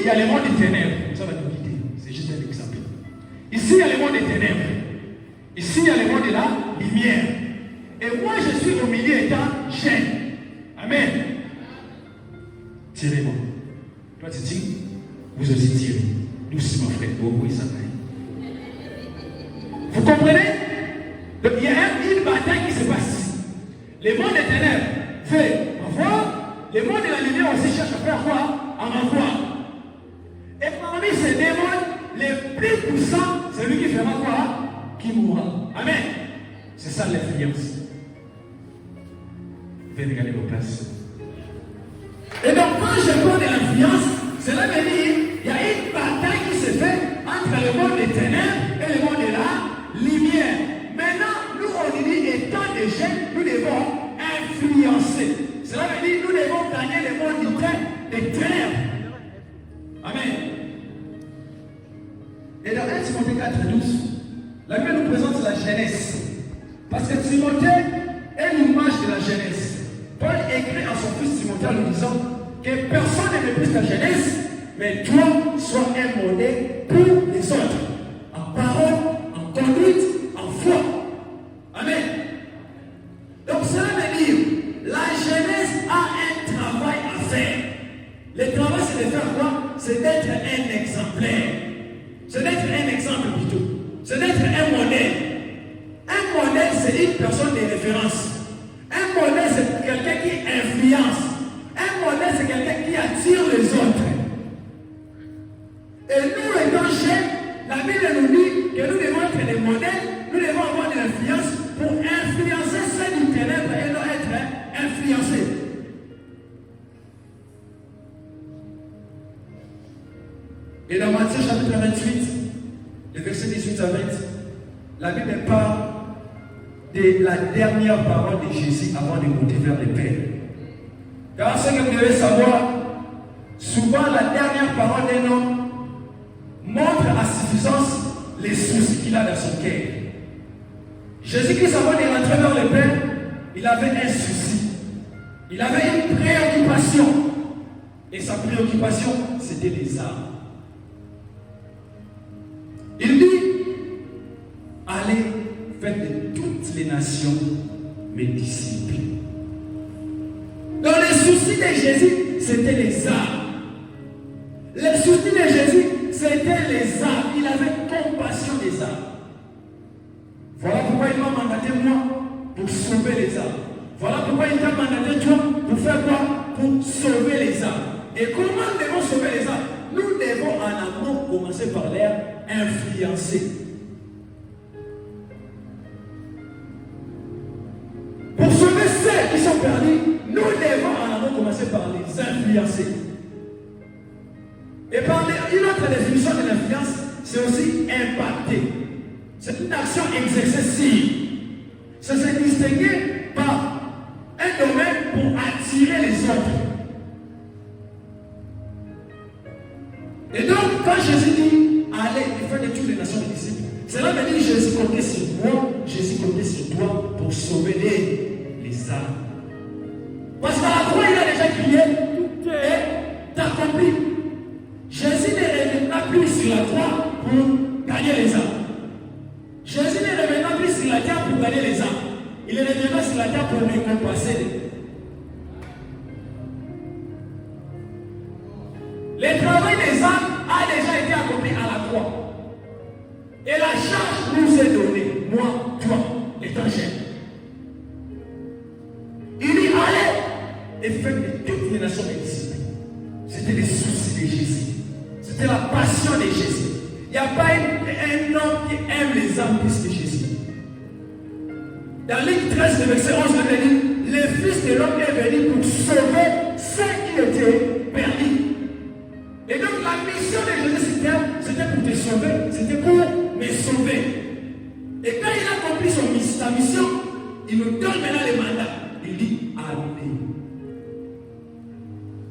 il y a le monde des ténèbres. Ça va nous guider. C'est juste un exemple. Ici, il y a le monde des ténèbres. Ici, il y a le monde de la lumière. Et moi, je suis au milieu étant jeune. Amen. Tirez-moi. Toi, tu tires. Vous aussi tirez. Doucement, frère. Oui, ça va. Vous comprenez? Donc, il y a une bataille qui se passe. Le monde des ténèbres fait avoir. Le monde de la lumière aussi cherche à faire quoi? À m'avoir. Et parmi ces démons, les plus puissants, c'est lui qui fera quoi? Qui mourra. Amen. C'est ça l'influence. Venez regarder vos places. Et donc, quand je parle de l'influence, cela veut dire qu'il y a une bataille qui se fait entre le monde des ténèbres et le monde de la lumière. Maintenant, nous, on dit, étant des jeunes, nous devons influencer. Cela veut dire que nous devons gagner le monde des ténèbres. Amen. Et dans 1 Timothée 4:12, la Bible nous présente la jeunesse. Parce que Timothée est l'image de la jeunesse. Paul écrit à son fils Timothée en lui disant que personne ne méprise ta jeunesse, mais toi, sois un modèle pour les autres. En parole, en conduite, en foi. Amen. Donc cela veut dire, la jeunesse a un travail à faire. Le travail, c'est de faire quoi? C'est d'être un exemplaire. C'est d'être un exemple plutôt. C'est d'être un modèle. Un modèle, c'est une personne de référence. Un modèle, c'est quelqu'un qui influence. Un modèle, c'est quelqu'un qui attire les autres. Et nous, étant jeunes, la Bible nous dit que nous devons être des modèles, nous devons avoir de l'influence pour influencer ceux du ténèbre et non être influencés. Et dans Matthieu chapitre 28, le verset 18 à 20, la Bible parle de la dernière parole de Jésus avant de monter vers le Père. Car ce que vous devez savoir, souvent la dernière parole d'un homme montre à suffisance les soucis qu'il a dans son cœur. Jésus-Christ, avant de rentrer vers le Père, il avait un souci. Il avait une préoccupation. Et sa préoccupation, c'était les âmes. Il dit, allez, faites de toutes les nations mes disciples. Dans les soucis de Jésus, c'était les âmes. Les soucis de Jésus, c'était les âmes. Il avait compassion des âmes. Voilà pourquoi il m'a mandaté moi pour sauver les âmes. Voilà pourquoi il t'a mandaté toi pour faire quoi? Pour sauver les âmes. Et comment nous devons sauver les âmes? Nous devons en amont commencer par les influencer. Pour sauver ceux qui sont perdus, nous devons en amont commencer par les influencer. Et par une autre définition de l'influence, c'est aussi impacter. C'est une action exercée. C'est se distinguer par un domaine pour attirer les autres. Et donc, quand Jésus dit, allez et faites de toutes les nations des disciples, cela veut dire Jésus comptait sur moi, Jésus comptait sur toi pour sauver les âmes. Parce qu'à la croix, il a déjà crié, tout est accompli. Jésus ne reviendra plus sur la croix pour gagner les âmes. Jésus ne reviendra plus sur la terre pour gagner les âmes. Il reviendra sur la terre pour récompenser. Le travail des âmes a déjà été accompli à la croix. Et la charge nous est donnée, moi, toi, l'étranger. Il dit, allez et faites de toutes les nations des disciples. C'était les soucis de Jésus. C'était la passion de Jésus. Il n'y a pas un homme qui aime les âmes plus que Jésus. Dans Luc 13, le verset 11, il dit, le Fils de l'homme est venu pour sauver ceux qui étaient perdus. Et donc la mission de Jésus c'était pour te sauver, c'était pour me sauver. Et quand il a accompli sa mission, il nous donne maintenant le mandat. Il dit, allez.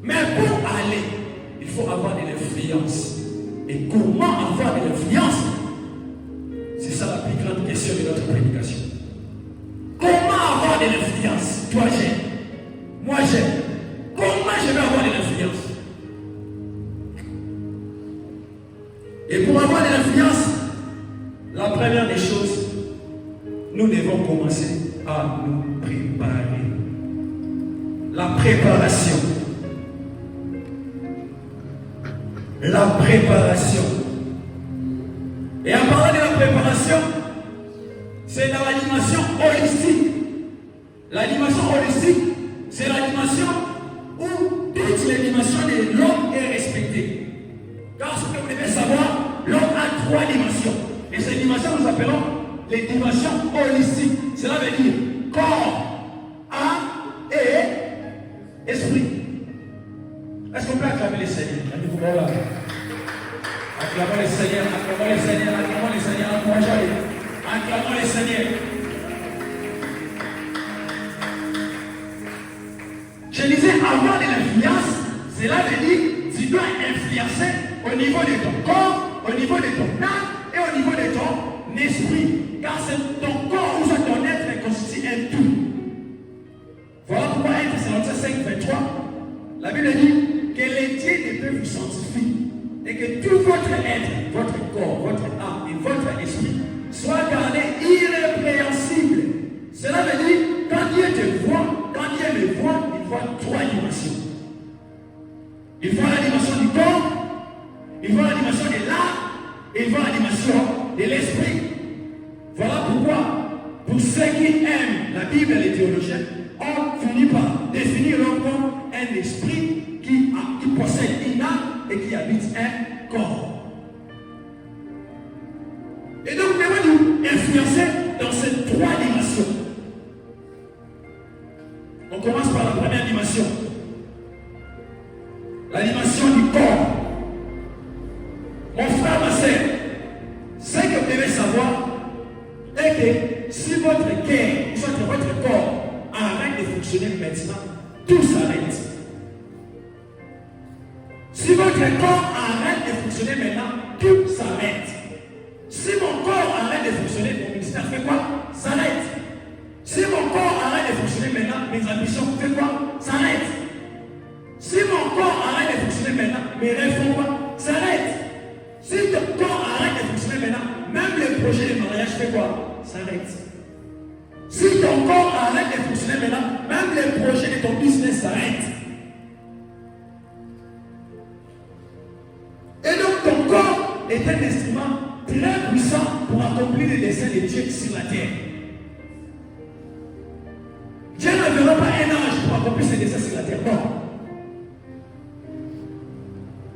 Mais pour aller, il faut avoir de l'influence. Et comment avoir de l'influence? C'est ça la plus grande question de notre prédication. Comment avoir de l'influence? Toi j'aime, moi j'aime. Comment je vais avoir de l'influence? Et pour avoir de l'influence, la première des choses, nous devons commencer à nous préparer. La préparation. La préparation. Et en parlant de la préparation, c'est dans l'animation holistique. L'animation holistique, c'est l'animation où toute l'animation de l'homme est respectée. Car ce que vous devez savoir, l'homme a 3 dimensions. Et ces dimensions, nous appelons les dimensions holistiques. Cela veut dire corps, âme et esprit. Est-ce qu'on peut acclamer les Seigneurs? Acclamons les Seigneurs, acclamons les Seigneurs, acclamons les Seigneurs, acclamons les Seigneurs. Je disais, avoir de l'influence, cela veut dire tu dois influencer au niveau de ton corps, au niveau de ton âme et au niveau de ton esprit. Car c'est ton corps ou ton être constitue un tout. Voilà pourquoi 1 Thessaloniciens 5, 23, la Bible dit que les dieux de Dieu vous sanctifient et que tout votre être, votre corps, votre âme et votre esprit soient gardés irrépréhensibles. Cela veut dire, quand Dieu te voit, quand Dieu me voit, il voit 3 dimensions. Il voit la dimension du corps, il voit la dimension de l'âme et il voit la dimension de l'esprit. Voilà pourquoi, pour ceux qui aiment la Bible et les théologiens, on finit par définir l'homme comme un esprit qui possède une âme et qui habite un corps. Et donc, nous devons nous influencer dans ces 3 dimensions. On commence par la première dimension. La dimension du corps. Mon frère, ma soeur, ce que vous devez savoir est que si votre cœur, soit votre corps, arrête de fonctionner maintenant, tout s'arrête. Si votre corps arrête de fonctionner maintenant, tout s'arrête. Si mon corps arrête de fonctionner, mon ministère fait quoi? S'arrête. Si mon corps arrête de fonctionner maintenant, mes ambitions fait quoi? S'arrête. Si mon corps arrête de fonctionner maintenant, mes rêves font quoi? S'arrête. Si ton corps arrête de fonctionner maintenant, même le projet de mariage fait quoi? S'arrête. Si ton corps arrête de fonctionner maintenant, même le projet de ton business s'arrête. Et donc ton corps est un instrument très puissant pour accomplir les desseins de Dieu sur la terre. Dieu ne verra pas un ange pour accomplir ses desseins sur la terre, non.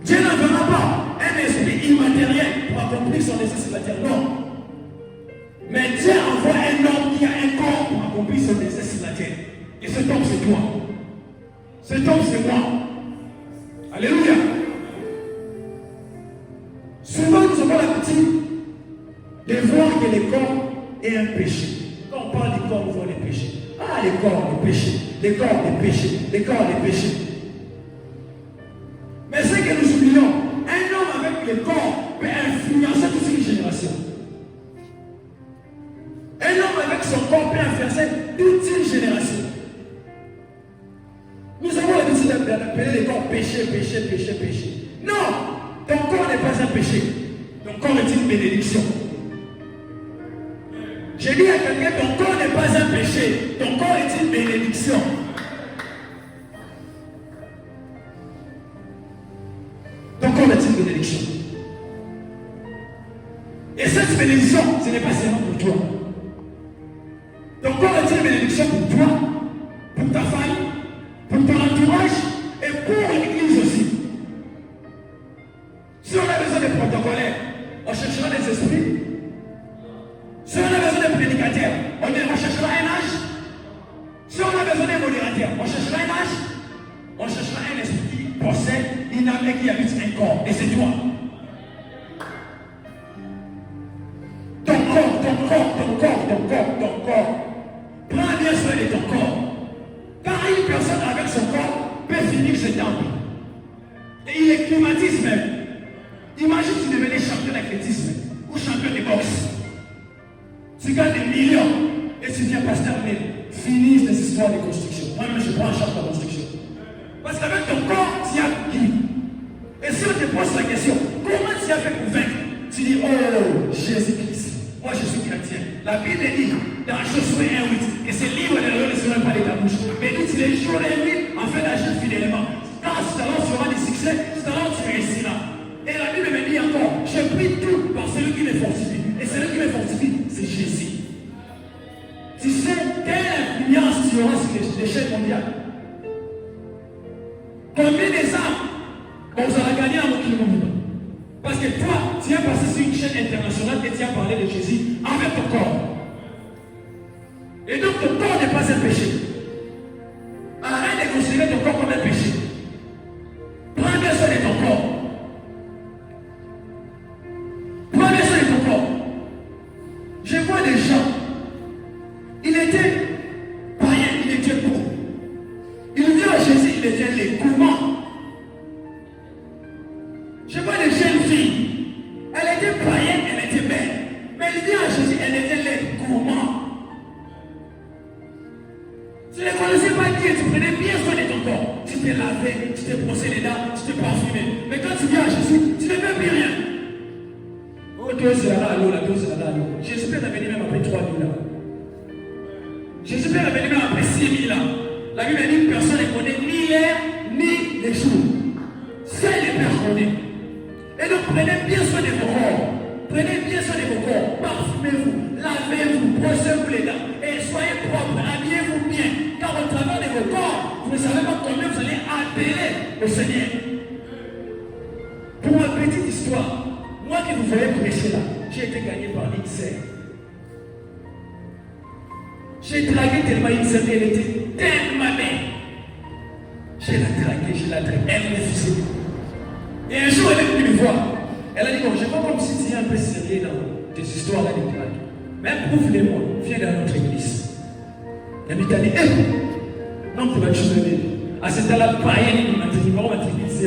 Dieu ne verra pas un esprit immatériel pour accomplir son dessein sur la terre, non. Mais Dieu envoie un homme qui a un corps pour accomplir son dessein sur la terre. Et cet homme, c'est toi. Cet homme, c'est moi. Alléluia. Souvent, nous avons l'habitude de voir que le corps est un péché. Quand on parle du corps, nous voyons les péchés. Ah, les corps, les péchés. Les corps, les péchés. Les corps, les péchés. Mais c'est que nous oublions, un homme avec le corps peut influencer toute une génération. Un homme avec son corps peut influencer toute une génération. Nous avons l'habitude d'appeler les corps péché, péché, péché, péché. Non! Ton corps n'est pas un péché. Ton corps est une bénédiction. J'ai dit à quelqu'un, ton corps n'est pas un péché. Ton corps est une bénédiction. Ton corps est une bénédiction. Et cette bénédiction, ce n'est pas seulement pour toi. Ton corps est une bénédiction pour toi, pour ta famille, pour ton entourage et pour l'église aussi. Si on a besoin de protocolaires, on cherchera des esprits. Si on a besoin de prédicateurs, on cherchera un âge. Si on a besoin de modérateurs, on cherchera un âge. On cherchera un esprit qui possède une âme et qui habite un corps. Et c'est toi. Ton corps, ton corps, ton corps, ton corps, ton corps. Prends bien soin de ton corps. Car une personne avec son corps peut finir ce temple. Et il est climatise même. Imagine si tu devenais champion d'athlétisme ou champion de boxe. Tu gagnes des millions et tu viens pasteur, mais finis les histoires de construction. Moi-même, je prends en charge la construction. Parce qu'avec ton corps, tu as qui? Et si on te pose la question, comment tu as fait pour vaincre? Tu dis, oh, Jésus-Christ, moi je suis chrétien. La Bible dit, dans Josué 1:8, que ce livre de la loi ne sera pas de ta bouche. Mais dit, tu les jours et nuits en fait d'agir fidèlement. Quand ce talent sera du succès, ce talent tu réussiras. Et la Bible me dit encore, je prie tout par celui qui me fortifie. Et celui qui me fortifie, c'est Jésus. Tu sais quelle influence tu auras sur l'échelle mondiale? Combien des âmes vous allez gagner à mon kilomètre? Parce que toi, tu as passé sur une chaîne internationale et tu as parlé de Jésus avec ton corps. Et donc ton corps n'est pas un péché. Arrête de considérer ton corps comme un péché. Prends bien soin de ton corps. Prends bien soin de ton corps. Je vois des gens, il était païen, il était beau. Il dit à Jésus, il était les gourmands. Je vois des jeunes filles, elle était païenne, elle était belle. Mais il dit à Jésus, elle était les gourmands. Tu ne connaissais pas Dieu, tu prenais bien soin de ton corps. Tu t'es lavé, tu t'es brossé les dents, tu t'es parfumé. Mais quand tu viens à Jésus, tu ne fais plus rien. Oh Dieu, c'est là à l'eau, la Dieu, c'est là à l'eau. Jésus peut revenir même après 3 000 ans. Jésus peut revenir même après 6 000 ans. La Bible dit que personne ne connaît ni l'air, ni les jours. Seul le Père connaît. Et donc prenez bien soin de vos corps. Prenez bien soin de vos corps. Parfumez-vous, lavez-vous, brossez-vous les dents. Et soyez propres, habillez-vous bien. Car au travers de vos corps, vous ne savez pas combien vous allez appeler au Seigneur. Pour ma petite histoire, moi qui vous voyez prêcher là, j'ai été gagné par une sœur. J'ai dragué tellement une sœur, elle était tellement belle. Je l'ai draguée, elle me refusait. Et un jour, elle est venue me voir. Elle a dit, bon, je vois comme si tu es un peu sérieux dans tes histoires là de drague. Mais prouve-les-moi, viens dans notre église. Elle m'a dit, non, tu vas te souvenir. À ce temps-là, païen, il m'a dit, numéro matricule 0001.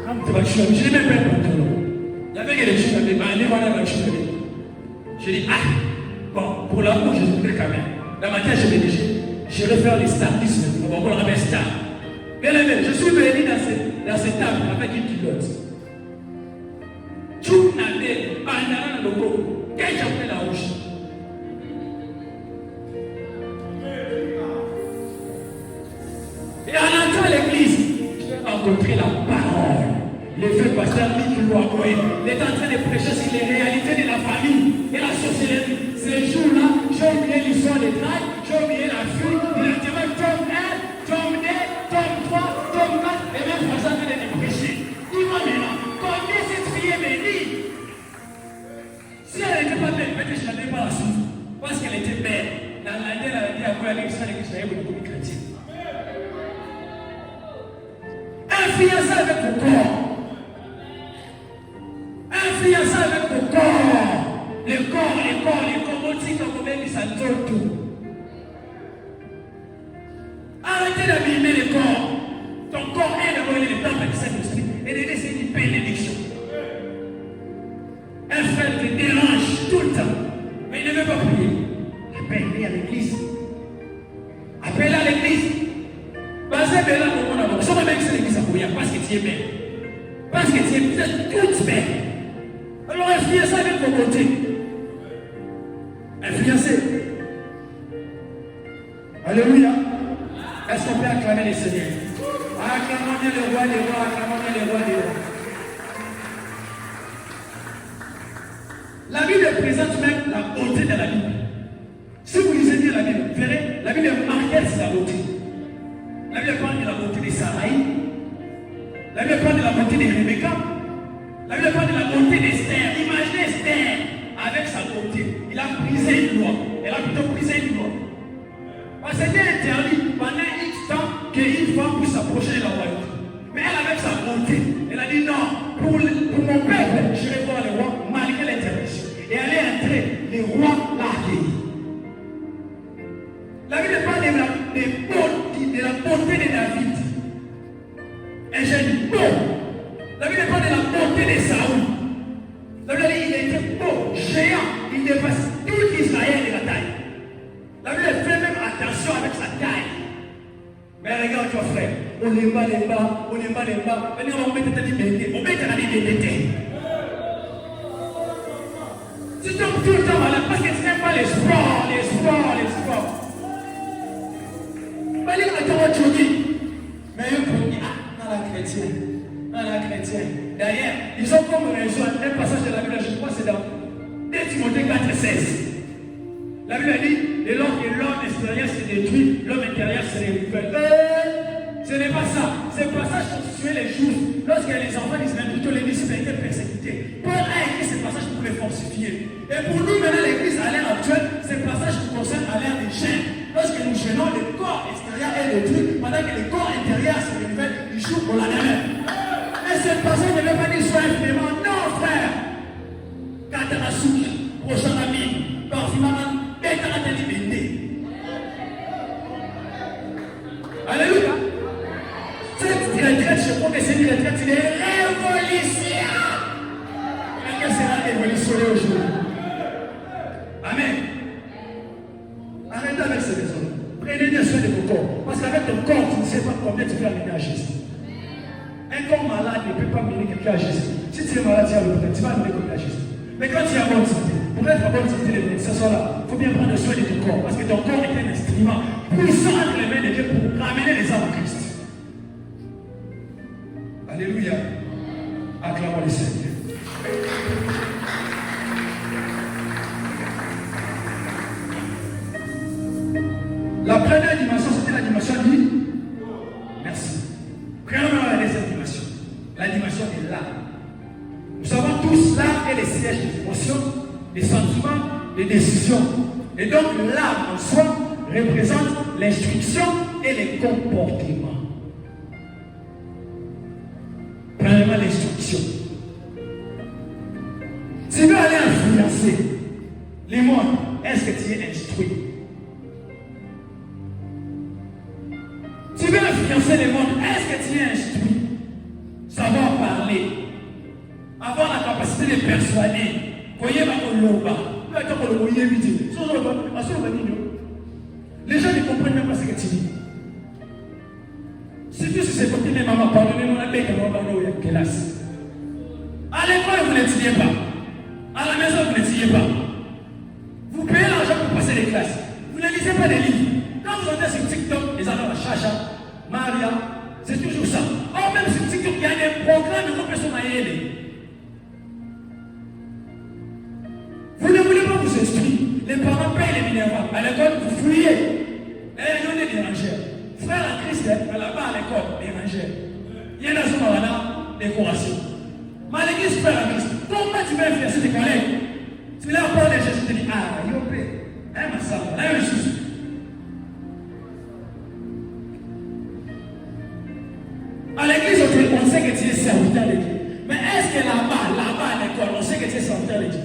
Non, tu vas te souvenir. Je n'ai même pas un pantalon. Il y avait quelque chose, il m'a dit, voilà, il va te souvenir. Je dis, ah, bon, pour l'amour, je voudrais quand même. Dans ma tête, je me dis, je vais faire les statismes. On va voir un star. Bien aimé, je suis venu dans cette table avec une pilote. Tout n'a été bandana dans le logo. Qu'est-ce que j'appelle la rouge? Et en entrant à l'église, j'ai rencontré la parole. Le vieux pasteur Mick Louakoé est en train de prêcher sur les réalités de la famille et la sorcellerie. Ces jours-là, j'ai oublié l'histoire des dragues, j'ai oublié la fuite, il a dit tome 1, tome 2, tome 3, tome 4, et même François vient de prêcher. Dis-moi maintenant, combien cette fille est bénie? Si elle n'était pas belle, peut-être que je n'avais pas la suite. Parce qu'elle était belle. Dans l'année, elle a dit à quoi elle est beaucoup de chrétiens. Influencez avec vos corps. Influencez avec vos corps. Les commotiques, qui s'entourent tout. Arrêtez d'abîmer le corps. Ton corps est d'abord le temple du Saint-Esprit et de laisser une bénédiction. Un frère te dérange tout le temps, mais il ne veut pas prier. Appelle-le à l'église. Appelle-le à l'église. Basez là pour mon amour. Souvent même c'est l'église à courir parce que tu es belle. Parce que tu es toute belle. Alors influencez avec vos côtés. Influencez. Alléluia. Est-ce qu'on peut acclamer les seigneurs? Acclamons bien le roi des rois, acclamons bien le roi des rois. La Bible présente même la beauté de la Bible. Si vous lisez bien la Bible, vous verrez, la Bible est marquée sur la beauté. La Bible parle de la beauté de Sarai. La Bible parle de la beauté de Rebecca. La Bible parle de la beauté d'Esther. Imaginez Esther avec sa beauté. Il a brisé une loi. Elle a plutôt brisé une loi. Parce que c'était interdit pendant X temps qu'une femme puisse s'approcher de la royauté. Mais elle, avec sa beauté, elle a dit non, pour mon peuple, je vais voir le roi malgré l'interdiction. Et elle est entrée, le roi l'a accueilli. La Bible parle de la beauté de David. Et j'ai dit beau. La Bible parle de la beauté de Saoul. La Bible dit il était beau, géant, il dépasse tout Israël de la taille. La Bible fait même attention avec sa taille. Mais regarde toi frère, on n'est pas les bas, on n'est pas les bas. On met des bébés, on met des bébés. Tu tombes tout le temps malade parce que tu n'aimes pas les sports. Mais mais eux pour dire, dans la chrétienne. D'ailleurs, ils ont comme raison un passage de la Bible, je crois que c'est dans 2 Timothée 4,16. La Bible dit, et l'homme extérieur se détruit, l'homme intérieur se révèle. Ce n'est pas ça. Ce passage constituait les jours. Lorsque les enfants d'Israël, plutôt les disciples étaient persécutés. Paul a écrit ce passage pour les fortifier. Et pour nous, maintenant, l'église à l'ère actuelle, ce passage nous concerne à l'ère des chaînes. Lorsque nous gênons, le corps extérieur est détruit, pendant que le corps intérieur se révèle du jour pour la dernière. Et ce passage ne veut pas dire sois infirmant. Non, frère. Katarasuki, prochain ami, parfumaman, bétara de liberté. Alléluia. Cette retraite, je crois que c'est une retraite de révolution. Quelle sera révolutionnée aujourd'hui? Amen. Arrêtez avec ces raisons. Prenez bien soin de ton corps. Parce qu'avec ton corps, tu ne sais pas combien tu peux amener à Jésus. Un corps malade ne peut pas mener quelqu'un à Jésus. Si tu es malade, tu vas amener quelqu'un à Jésus. Mais quand tu es en bonne santé, pour être en bonne santé, les médecins sont là. Il faut bien prendre soin de ton corps. Parce que ton corps est un instrument puissant entre les mains de Dieu pour ramener les âmes à Christ. Alléluia. Acclamons le Seigneur. La première dimension, c'était la dimension du merci. Prenons la deuxième dimension. La dimension de l'âme. Nous savons tous, l'âme est le siège des émotions, des sentiments, des décisions. Et donc, l'âme en soi représente l'instruction et les comportements. Premièrement, l'instruction. Tu veux aller influencer les mondes, est-ce que tu es instruit? Tu veux influencer les mondes, est-ce que tu es instruit? Savoir parler, avoir la capacité de persuader. Voyez ma loba. Les gens ne comprennent même pas ce que tu dis. Surtout si c'est côté de maman, pardonnez-moi, la bête, classe. À l'école, vous n'étudiez pas. À la maison, vous n'étudiez pas. Vous payez l'argent pour passer les classes. Vous ne lisez pas des livres. Quand vous entrez sur TikTok, les enfants, Chacha, Maria, c'est toujours ça. Or, même sur TikTok, il y a des programmes de personnes à y aller. Vous ne voulez pas vous instruire. Les parents payent les minéraux. À l'école, vous fouillez. Et ils ont des dérangeurs. Frère à Christ, là-bas à l'école, dérangeurs. Il y en a sur la décoration. Mais à l'église, frère à Christ, comment tu vas influencer tes collègues? Tu leur parles de Jésus, tu te dis, ah, il y a un peu. Ma soeur, la même chose. À l'église, on sait que tu es serviteur de Dieu. Mais est-ce que là-bas à l'école, on sait que tu es serviteur de Dieu?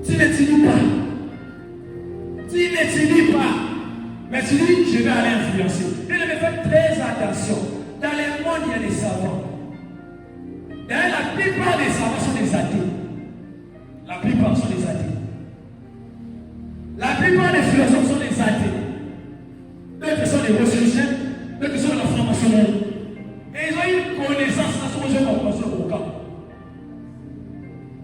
Tu n'étudies pas. Tu n'étudies pas. Mais tu dis, je vais aller influencer. Et ne me faites très attention. Dans le monde, il y a des savants. D'ailleurs, la plupart des savants sont des athées. La plupart sont des athées. La plupart des philosophes sont des athées. D'autres sont des ressourciens, d'autres sont de la franc-maçonnerie. Et ils ont une connaissance à ce que je comprends au camp.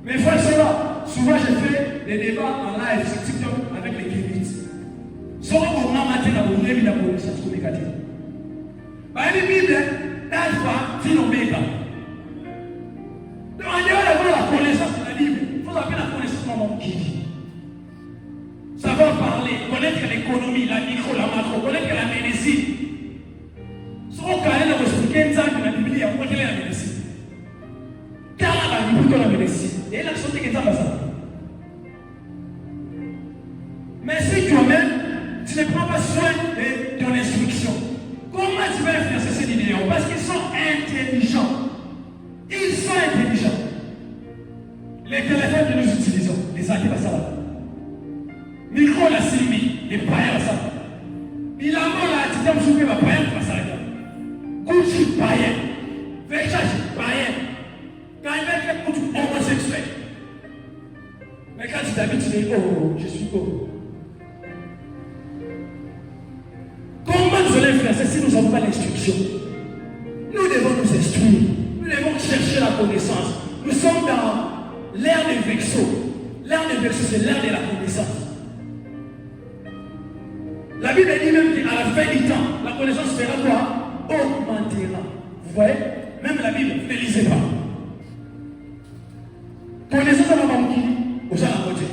Mes frères sont là. Souvent, je fais des débats en live sur TikTok avec les kémites. Soit on a maté la bonne et la bonne, c'est ce qu'on est gâté. Bah, la Bible, d'alpha, fin oméga. Donc, en dehors d'avoir la connaissance de la Bible, il faut appeler la connaissance de mon qui. Savoir parler, connaître l'économie, la micro, la macro, connaître la médecine. Si on calme dans expliquer ça que la Bible, il y a quoi la médecine. Car la Bible, la médecine. Et la chose qui est dans ça. Mais si toi-même, tu ne prends pas soin de ton instruction, comment tu vas influencer ces idéaux? Parce qu'ils sont intelligents. Ils sont intelligents. Les téléphones que nous utilisons, les athées, ça va. Micro la Sylvie, les païens ça. Il a mort la Titam Soupé, ma païen va s'arrêter. Gucci païen. Versace païen. Quand il va être homosexuel, l'instruction. Nous devons nous instruire. Nous devons chercher la connaissance. Nous sommes dans l'ère des Vexo. L'ère des Vexo, c'est l'ère de la connaissance. La Bible dit même qu'à la fin du temps, la connaissance fera quoi? Augmentera. Vous voyez? Même la Bible, ne lisez pas. Connaissance à la banque, aux à côté.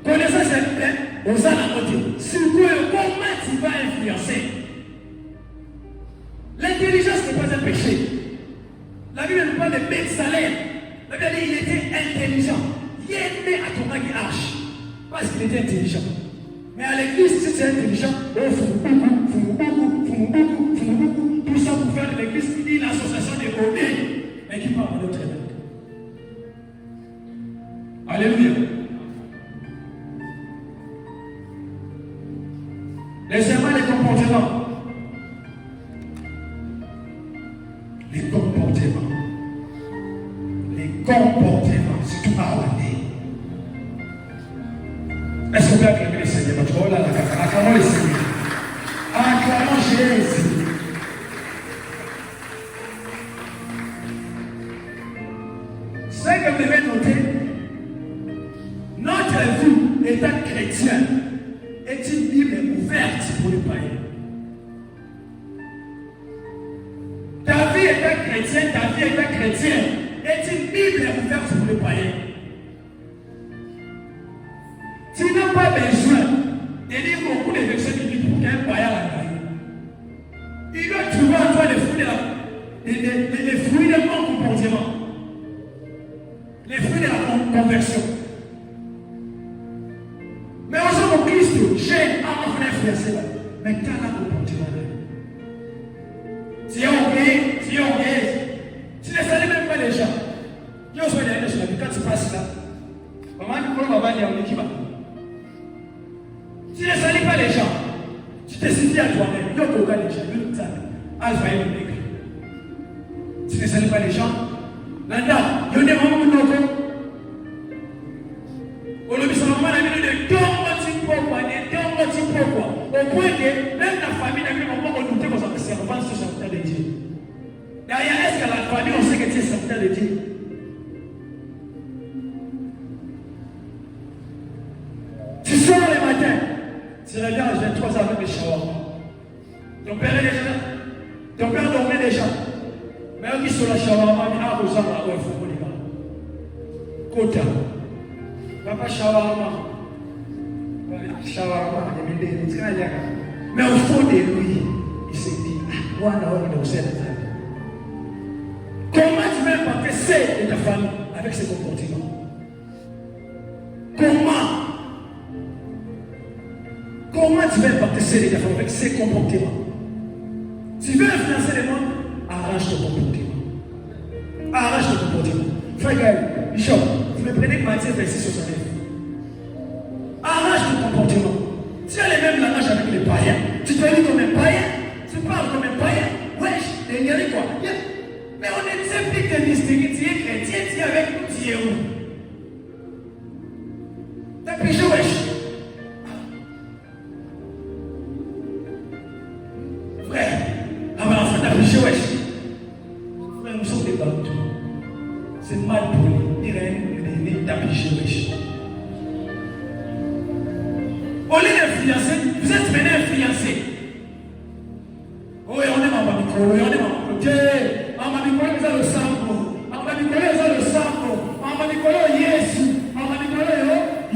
Connaissance à la aux à côté. Sur quoi, comment tu vas influencer? L'intelligence n'est pas un péché. La Bible nous parle de Bethsalem. La Bible dit qu'il était intelligent. Il est né à Thomas qui arche. Parce qu'il était intelligent. Mais à l'église, si tu es intelligent, tout ça pour faire de l'église, il dit l'association des honnêtes, mais qui parle de notre évêque. Alléluia. Laissez-moi les comportements. Les comportements. Les comportements, c'est tout à l'année. Est-ce qu'on peut acclamer le Seigneur? Oh là là, acclamons le Seigneur. Acclamons Jésus. Ce que vous devez noter, notre vie étant chrétien est une Bible ouverte pour les païens. Ta vie étant chrétienne, ta vie étant chrétienne est une Bible ouverte pour les païens. Tu n'as pas besoin de lire beaucoup de versets bibliques pour qu'un païen la gagne. Il doit trouver en toi les fruits de mon comportement. Les fruits de la conversion. Mais au sein de Christ, j'ai un influencé là. Mais tu as un comportement là. Tu es orgueilleux, tu es orgueilleux. Tu ne salues même pas les gens. Quand tu passes là, maman, comment va dire qui va? Tu ne salis pas les gens. Tu te suffis à toi-même. Il y a aucun les gens. Alpha et Omega. Tu ne salis pas les gens. Nanda, il y a des moments où nous avons. On a mis sur le moment de au point que même la famille n'a plus moment on doutait qu'on s'appelle servant sur serviteur de Dieu. Derrière, est-ce que la famille, on sait que tu es serviteur de Dieu? Tu sors le matin. Tu regardes, j'ai 3 ans avec les shawarma. Ton père est déjà là. Ton père dormait déjà. Mais qui sont la shawarma, il a besoin de la faut les gars. Kota. Papa shawarma. Shawarma, mais au fond de lui, il s'est dit, moi, on est comment tu vas impacter celle de ta famille avec ses comportements? Comment tu vas impacter celle de ta famille avec ses comportements? Tu veux influencer le monde? Arrange ton comportement. Arrange ton comportement. Frère Gaël, Bishop, vous me prenez Matthieu 26-69. Arrange ton comportement. Tu as les mêmes langages avec les païens. Tu te dis comme un païen. Tu parles comme un païen. Wesh, t'es gagné quoi? Mais on est simple de distinguer. Tu es chrétien, tu es avec nous, tu es où? T'as péché, wesh. Frère, avant l'enfant, t'as péché, wesh. Frère, nous sommes des bantous. C'est mal pour lui. T'as péché, wesh. Au lieu d'influencer, vous êtes venu influencer. Oui, on est maman Micro, oui, on est maman Micro. Maman Micro, vous avez le sang. Maman Micro, vous avez le sang. Maman Micro, Yesu. Maman Micro,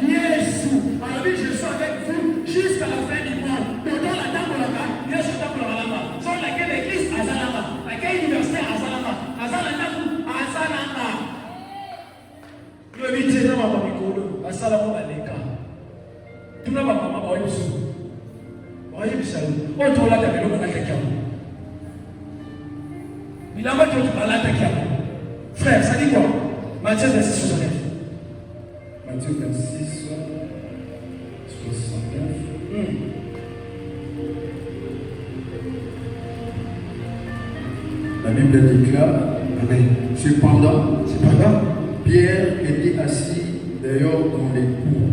Yesu. Alors, oui, je suis avec vous jusqu'à la fin du monde. Pendant la table là, il y a ce table là, sur laquelle l'église Azalama, laquelle l'université Azalama, Azalama. Le métier de maman Micro, Azalama, Aleka. Tout le monde va m'avoir une soupe. Voyez le salut. On tourne là, t'as vu le quelqu'un. Il a marqué au là, quelqu'un. Frère, ça dit quoi? Matthieu 26, 69. Matthieu 26, 69. La Bible déclare, amen. Cependant, Pierre était assis dehors dans les cours.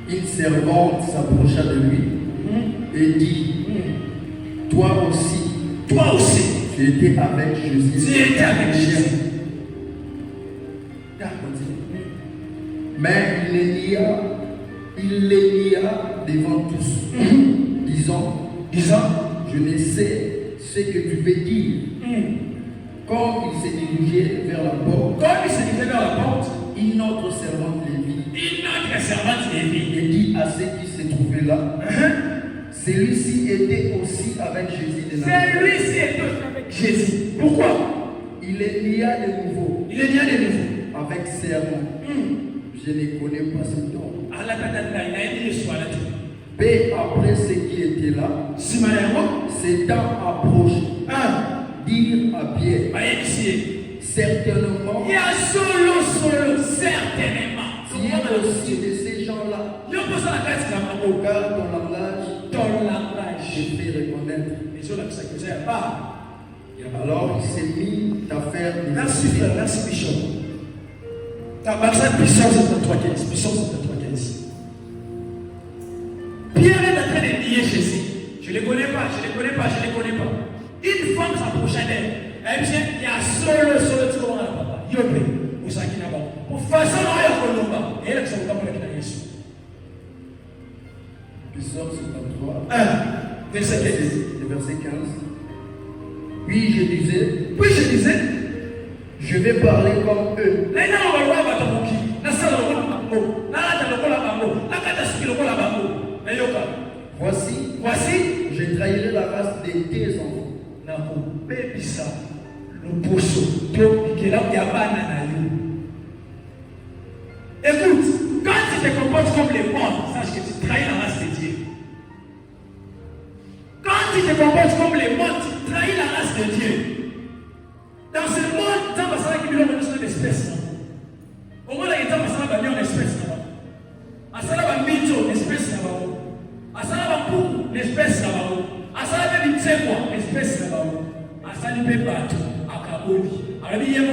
Une servante s'approcha de lui et dit, Toi aussi, tu étais avec Jésus. Tu étais avec Jésus. Mais il les nia devant tous, disant, je ne sais ce que tu veux dire. Comme il s'est dirigé vers la porte, une autre servante Lévi, et dit à ceux qui se trouvaient là, celui-ci était aussi avec Jésus de Nazareth. Pourquoi? Il les nia de nouveau. Avec serment. Je ne connais pas cet homme. Peu après ce qui était là, Satan approche. Dire à Pierre, certainement, il y a aussi de ces gens-là. Car ton langage te fait reconnaître. Alors il s'est mis à faire des Merci Bishop. Puissance 7315. Pierre est en train de nier Jésus. Je ne les connais pas. Une femme s'approcha d'elle. Elle dit, il y a solo tu comprends papa. Yope, Usaki Naba. Pour façon à Kolomba. Et elle a son camp avec la Jésus. Puissance 73. Verset 15. Verset 15. Puis je disais, je vais parler comme eux. Voici, je trahirai la race de tes enfants. Écoute, quand tu te comportes comme les morts, sache que tu trahis la race de Dieu. Quand tu te comportes comme les morts, tu trahis la race de Dieu. Dans ce monde, tu vas qui une espèce. Au moins, il y a une espèce. Asala bambito, espèce là-bas. Asala bambou, espèce là-bas. Asala bambitsekwa, espèce là-bas. Asala bambatu, akaboli. Alors, il y a une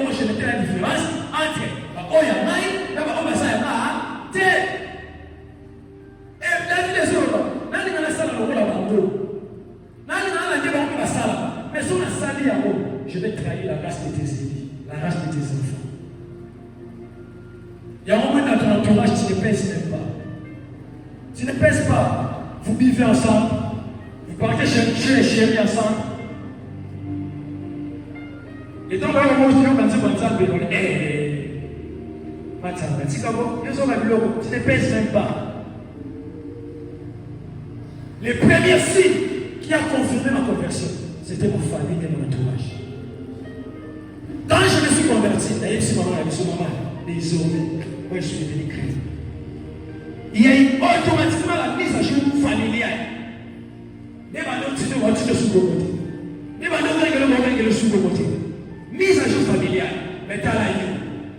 différence entre Oya Mai, d'abord on va s'arrêter là. Té. Et la vie des autres, n'a pas la salle au la bambo. N'a pas la débat pour la salle. Mais sur la salle, je vais trahir la race de tes ennemis, la race de tes enfants. Il y a un moment dans ton entourage, tu ne pèses même pas. Tu ne pèses pas. Vous vivez ensemble. Vous partez chez les chéris ensemble. Et donc, là, on va quand tu ne pèses même pas. Les premiers signes qui a confirmé ma conversion, c'était ma famille et mon entourage. Quand je me suis converti, d'ailleurs, c'est maman, désormais, moi je suis devenu chrétien. Il y a eu automatiquement la mise à jour familiale. Mise à jour familiale. Maintenant,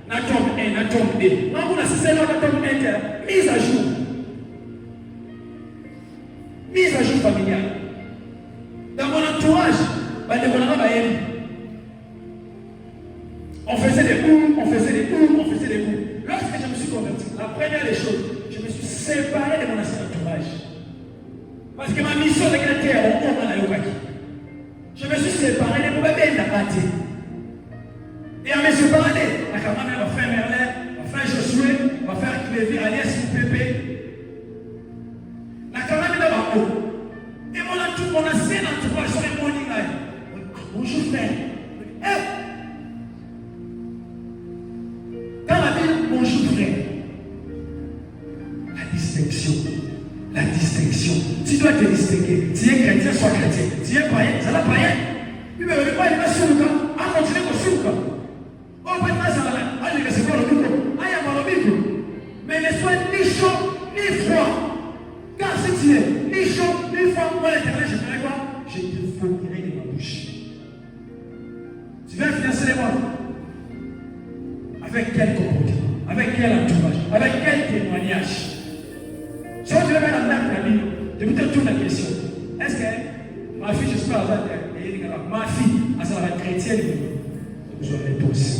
là, tome 1, na tome 2. Non, vous n'assistez pas à tome 1, mise à jour. Mise à jour familiale. Dans mon entourage, on faisait des coups, on faisait des coups. Lorsque je me suis converti, la première des choses, je me suis séparé de mon ancien entourage. Parce que ma mission de terre, je me suis séparé de mon bébé d'Abati. Et à me séparer, la camarade va faire Merlin, va faire Josué, va faire Clévy, alias Pépé. La camarade va haut. Et mon ancien entourage, sur les morning live. Bonjour frère. Dans la ville, bonjour frère. La distinction. Tu dois te distinguer. Tu es chrétien, sois chrétien. Tu es païen, ça va païen. Il ne veut pas aller sur le camp. À continuer au sur le camp. Mais ne sois ni chaud ni froid. Car si tu es ni chaud ni froid, moi l'Éternel, je ferai quoi? Je te fournirai de ma bouche. Tu veux financer les mondes? Avec quel comportement? Avec quel entourage? Avec quel témoignage? Si tu veux mettre en œuvre la Bible, je vous te tourne la question. Est-ce que ma fille, je suis pas ma fille, elle sera chrétienne? Vous aurez réponse.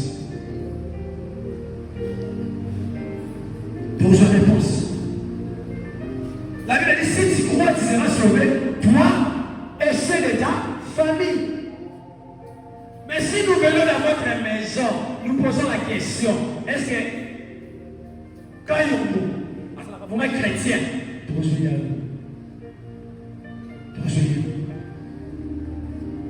Pour sa réponse. La Bible dit, si tu crois, tu seras sauvé. Toi, essaie de ta si nous venons dans votre maison, nous posons la question, est-ce que quand vous êtes chrétien,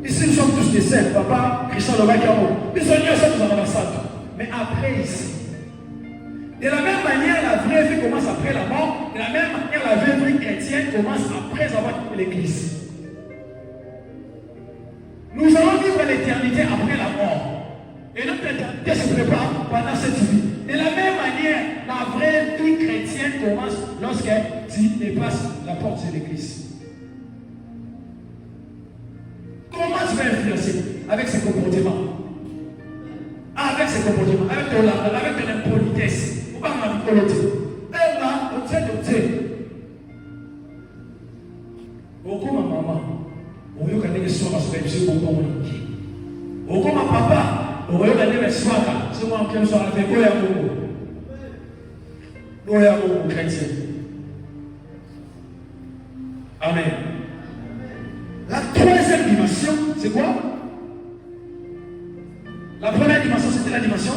ici nous sommes tous des saints, papa, Christian Lobakamo, nous sommes tous en ambassade. Mais après ici, de la même manière, la vraie vie commence après la mort, de la même manière, la vraie vie chrétienne commence après avoir quitté l'église. Nous allons vivre l'éternité après la mort. Et notre éternité se prépare pendant cette vie. De la même manière, la vraie vie chrétienne commence lorsque tu dépasses la porte de l'église. Comment tu vas influencer? Avec ses comportements. Avec ses comportements, avec ton impolitesse. Ou pas ma vie. Pourquoi ma maman? Au lieu qu'elle ait soit parce que je suis bon pour mon équipe. Pourquoi ma papa? Au lieu qu'elle ait soit c'est moi qui me soit avec moi. Gloire à vous, chrétien. Amen. La troisième dimension, c'est quoi? La première dimension, c'était la dimension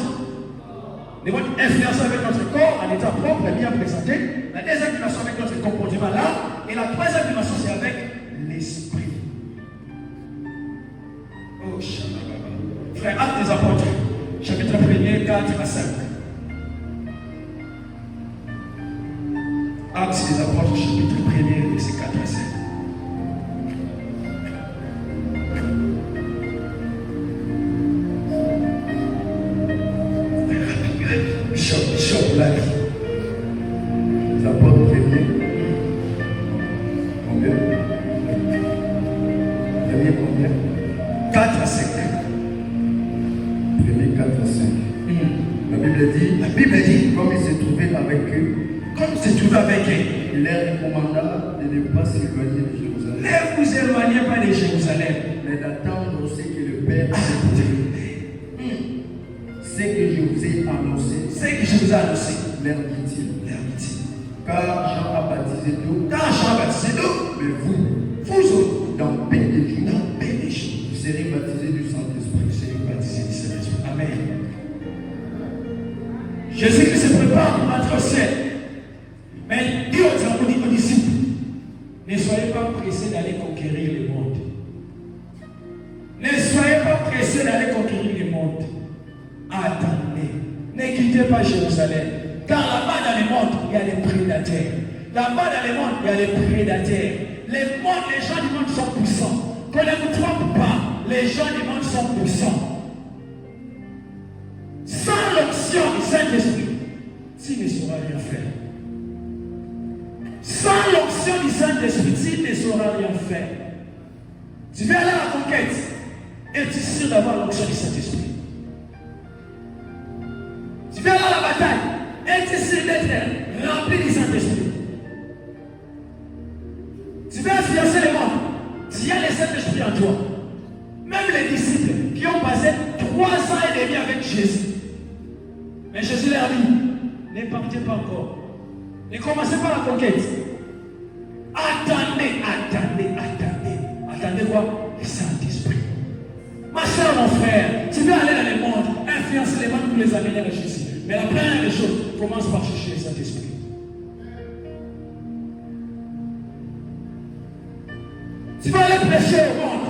de votre influence avec notre corps en état propre et bien présenté. La deuxième dimension avec notre comportement là. Et la troisième dimension, c'est avec l'esprit. Oh, frère, Actes des Apôtres, chapitre 1er, 4 à 5. Actes des Apôtres, chapitre 1er, verset 4 à 5. Bishop, là. Les apôtres premiers. Combien? Premier combien? 4 à 5. Premier 4 à 5. La Bible dit, comme il s'est trouvé avec eux, il leur recommanda de ne pas s'éloigner de Jérusalem. Ne vous éloignez pas de Jérusalem, mais d'attendre ce que le Père a dit. Ce que je vous ai annoncé, leur dit-il. Car Jean a baptisé d'eau, mais vous, dans peu de jours, vous serez baptisés du Saint-Esprit. Amen. Jésus-Christ se prépare pour entrer au ciel. Mais Dieu dit aux disciples, ne soyez pas pressés d'aller conquérir le monde. Ne soyez pas pressés d'aller conquérir le monde. Attendez. Ne quittez pas Jérusalem. Car là-bas dans le monde, il y a des prédateurs. Là-bas dans le monde, il y a des prédateurs. Les gens du monde sont puissants. Qu'on ne vous trompe pas, les gens du monde sont puissants. Sans l'onction du Saint-Esprit, tu ne sauras rien faire. Sans l'onction du Saint-Esprit, tu ne sauras rien faire. Tu vas aller à la conquête et tu es sûr d'avoir l'onction du Saint-Esprit. Tu vas aller à la bataille et tu es sûr d'être rempli du Saint-Esprit. Tu vas influencer le monde. Tu as le Saint-Esprit en toi. Même les disciples qui ont passé 3 ans et demi avec Jésus. Mais Jésus leur dit, ne partez pas encore. Ne commencez pas la conquête. Attendez. Attendez quoi? Le Saint-Esprit. Ma soeur, mon frère, tu veux aller dans le monde, influencer les gens pour les amener à Jésus. Mais la première des choses, commence par chercher le Saint-Esprit. Tu veux aller prêcher au monde,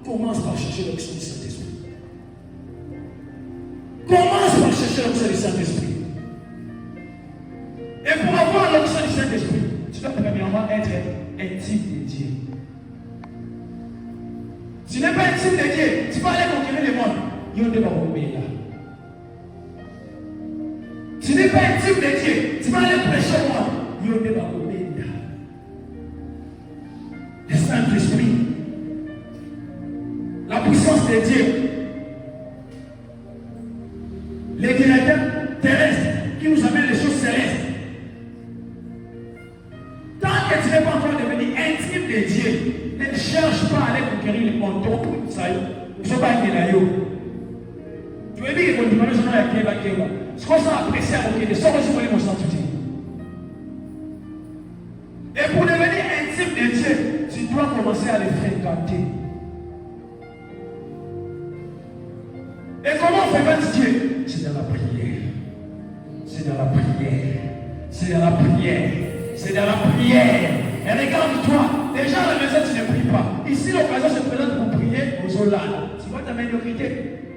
commence par chercher l'onction du Saint-Esprit. Commence par chercher l'onction du Saint-Esprit. Et pour avoir l'onction du Saint-Esprit, tu dois premièrement être intime de Dieu. Si tu n'es pas intime de Dieu, tu vas aller conquérir le monde. Il y a des là. Si tu n'es pas intime de Dieu, tu vas aller prêcher au monde. Il y a des là. Le Saint-Esprit, la puissance de Dieu, les directeurs terrestres qui nous amènent les choses célestes. Tant que tu n'es pas encore devenu intime de Dieu, ne cherche pas à aller conquérir le monde. Ça y est, nous sommes pas là. Tu veux dire que tu vas nous donner la clé. Ce qu'on s'est apprécié à aucun de ça, on va se sentir. Et pour devenir intime de Dieu, tu dois commencer à les fréquenter. Et comment on fréquente Dieu? C'est dans la prière. C'est dans la prière. C'est dans la prière. C'est dans la prière. Et regarde-toi, déjà à la maison tu ne pries pas. Ici l'occasion se présente pour prier aux Zola. Tu vois ta médiocrité.